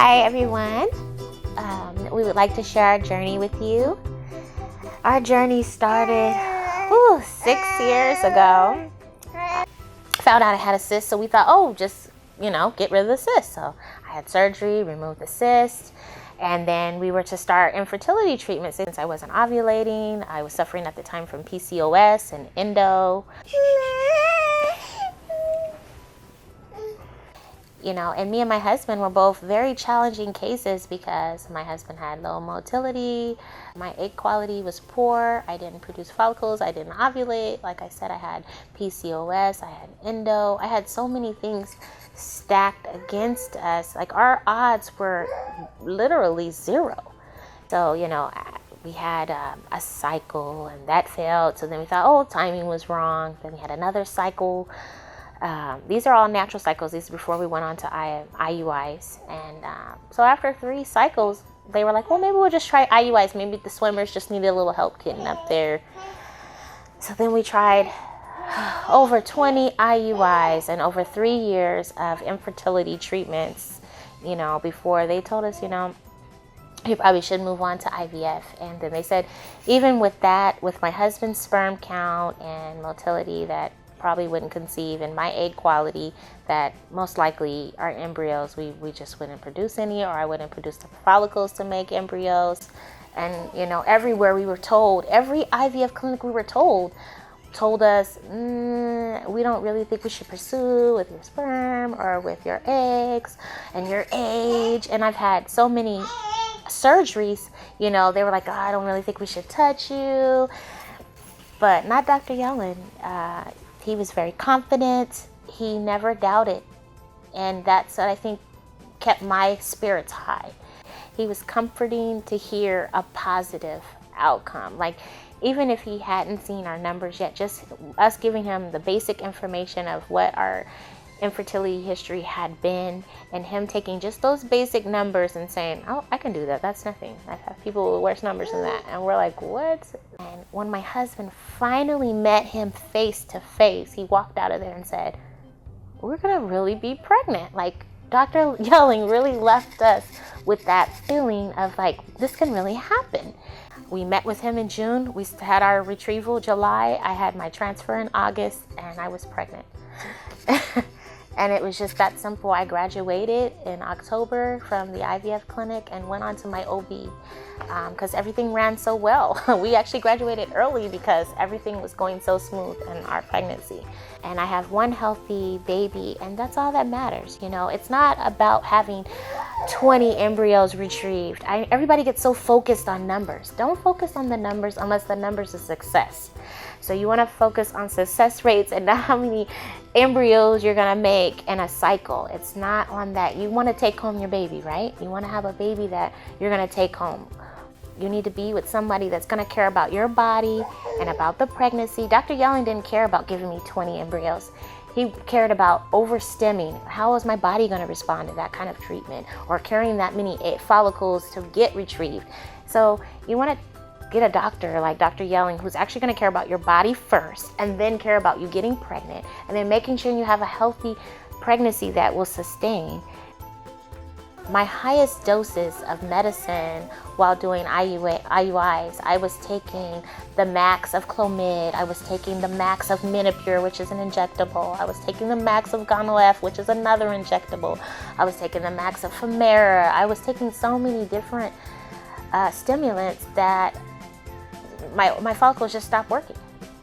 Hi everyone. We would like to share our journey with you. Our journey started 6 years ago. Found out I had a cyst, so we thought, just get rid of the cyst. So I had surgery, removed the cyst, and then we were to start infertility treatment since I wasn't ovulating. I was suffering at the time from PCOS and endo. And me and my husband were both very challenging cases because my husband had low motility, my egg quality was poor, I didn't produce follicles, I didn't ovulate. Like I said, I had PCOS, I had endo, I had so many things stacked against us. Like our odds were literally zero. So, we had a cycle and that failed. So then we thought, timing was wrong. Then we had another cycle. These are all natural cycles. These are before we went on to IUIs. And so after 3 cycles, they were like, well, maybe we'll just try IUIs. Maybe the swimmers just needed a little help getting up there. So then we tried over 20 IUIs and over 3 years of infertility treatments, before they told us, you probably should move on to IVF. And then they said, even with that, with my husband's sperm count and motility, that probably wouldn't conceive, and my egg quality, that most likely our embryos, we just wouldn't produce any, or I wouldn't produce the follicles to make embryos. And everywhere we were told, every IVF clinic we were told us, we don't really think we should pursue with your sperm or with your eggs and your age. And I've had so many surgeries, they were like, I don't really think we should touch you. But not Dr. Yellen. He was very confident. He never doubted. And that's what I think kept my spirits high. He was comforting to hear a positive outcome. Like, even if he hadn't seen our numbers yet, just us giving him the basic information of what our infertility history had been, and him taking just those basic numbers and saying, I can do that. That's nothing. I've had people with worse numbers than that. And we're like, what? And when my husband finally met him face to face, he walked out of there and said, we're going to really be pregnant. Like, Dr. Yelling really left us with that feeling of like, this can really happen. We met with him in June. We had our retrieval July. I had my transfer in August, and I was pregnant. And it was just that simple. I graduated in October from the IVF clinic and went on to my OB because everything ran so well. We actually graduated early because everything was going so smooth in our pregnancy. And I have 1 healthy baby, and that's all that matters. It's not about having 20 embryos retrieved. Everybody gets so focused on numbers. Don't focus on the numbers unless the numbers is success. So you want to focus on success rates and not how many embryos you're going to make in a cycle. It's not on that. You want to take home your baby, right? You want to have a baby that you're going to take home. You need to be with somebody that's going to care about your body and about the pregnancy. Dr. Yelling didn't care about giving me 20 embryos. He cared about overstemming. How is my body going to respond to that kind of treatment, or carrying that many follicles to get retrieved? So you want to get a doctor like Dr. Yelling, who's actually going to care about your body first, and then care about you getting pregnant, and then making sure you have a healthy pregnancy that will sustain. My highest doses of medicine while doing IUIs, I was taking the max of Clomid, I was taking the max of Minipure, which is an injectable, I was taking the max of Gono-F, which is another injectable, I was taking the max of Femera. I was taking so many different stimulants that my follicles just stopped working.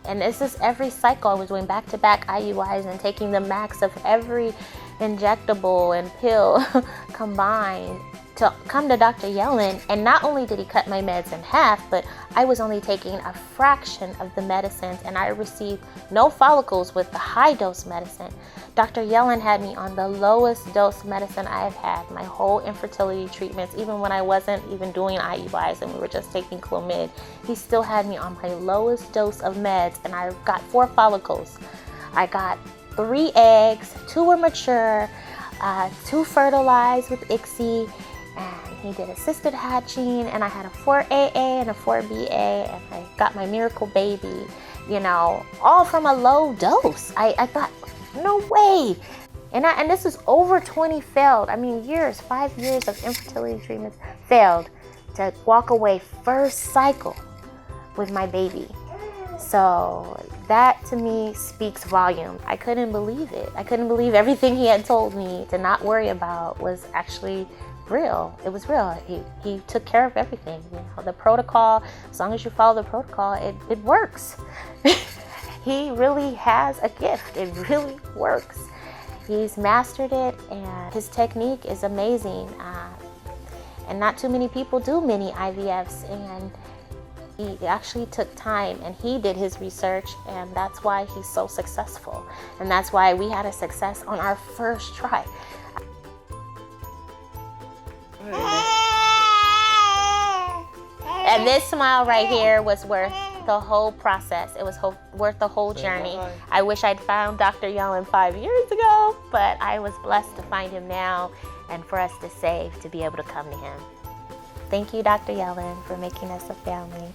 And this is every cycle. I was doing back-to-back IUIs and taking the max of every injectable and pill combined to come to Dr. Yellen. And not only did he cut my meds in half, but I was only taking a fraction of the medicines, and I received no follicles with the high-dose medicine. Dr. Yellen had me on the lowest dose medicine I've had my whole infertility treatments, even when I wasn't even doing IUIs and we were just taking Clomid. He still had me on my lowest dose of meds, and I got 4 follicles. I got 3 eggs, 2 were mature, 2 fertilized with ICSI, and he did assisted hatching, and I had a 4AA and a 4BA, and I got my miracle baby, all from a low dose. I thought, no way. And this was over 20 failed. I mean, years, 5 years of infertility treatments failed to walk away first cycle with my baby. So that to me speaks volume. I couldn't believe it. I couldn't believe everything he had told me to not worry about was actually real. It was real. He took care of everything. You know, the protocol, as long as you follow the protocol, it works. He really has a gift. It really works. He's mastered it, and his technique is amazing. And not too many people do mini IVFs, and he actually took time and he did his research, and that's why he's so successful. And that's why we had a success on our first try. And this smile right here was worth the whole process. It was worth the whole journey. I wish I'd found Dr. Yellen 5 years ago, but I was blessed to find him now and for us to save to be able to come to him. Thank you, Dr. Yellen, for making us a family.